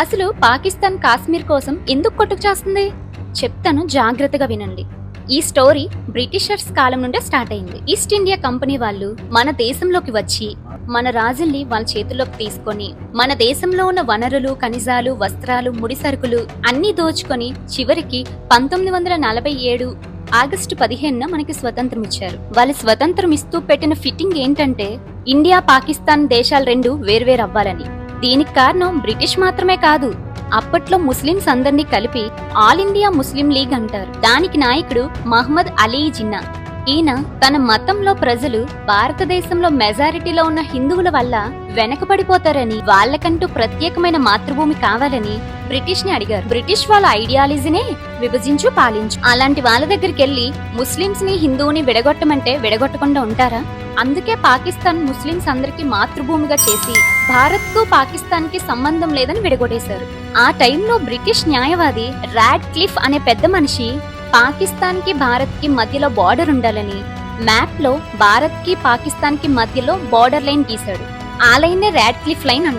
అసలు పాకిస్తాన్ కాశ్మీర్ కోసం ఎందుకు కొట్టుకు చేస్తుంది చెప్తాను, జాగ్రత్తగా వినండి. ఈ స్టోరీ బ్రిటిషర్స్ కాలం నుండే స్టార్ట్ అయింది. ఈస్ట్ ఇండియా కంపెనీ వాళ్ళు మన దేశంలోకి వచ్చి మన రాజుల్ని వాళ్ళ చేతుల్లోకి తీసుకొని మన దేశంలో ఉన్న వనరులు, ఖనిజాలు, వస్త్రాలు, ముడి సరుకులు అన్ని దోచుకొని చివరికి 1947 ఆగస్టు 15న మనకి స్వతంత్రం ఇచ్చారు. వాళ్ళు స్వతంత్రం ఇస్తూ పెట్టిన ఫిట్టింగ్ ఏంటంటే ఇండియా, పాకిస్తాన్ దేశాలు రెండు వేర్వేరు అవ్వాలని. దీనికి కారణం బ్రిటిష్ మాత్రమే కాదు, అప్పట్లో ముస్లింస్ అందరినీ కలిపి ఆల్ ఇండియా ముస్లిం లీగ్ అంటారు. దానికి నాయకుడు మహ్మద్ అలీ జిన్నా. ఈయన తన మతంలో ప్రజలు భారతదేశంలో మెజారిటీలో ఉన్న హిందువుల వల్ల వెనకబడిపోతారని, వాళ్ళకంటూ ప్రత్యేకమైన మాతృభూమి కావాలని బ్రిటిష్ ని అడిగారు. బ్రిటిష్ వాళ్ళ ఐడియాలజీనే విభజించు పాలించు. అలాంటి వాళ్ళ దగ్గరికి వెళ్లి ముస్లింస్ ని, హిందువుని విడగొట్టమంటే విడగొట్టకుండా ఉంటారా? అందుకే పాకిస్తాన్ ముస్లింస్ అందరికి మాతృభూమిగా చేసి భారత్ కు పాకిస్తాన్ కి సంబంధం లేదని విడగొట్టేశారు. ఆ టైంలో బ్రిటిష్ న్యాయవాది రాడ్ క్లిఫ్ అనే పెద్ద మనిషి పాకిస్తాన్ కి, భారత్ కి మధ్యలో బార్డర్ ఉండాలని మ్యాప్ లో భారత్ కి, పాకిస్తాన్ కి మధ్యలో బార్డర్ లైన్ గీశాడు. ఆ లైన్ రాడ్ క్లిఫ్ లైన్ అంటారు.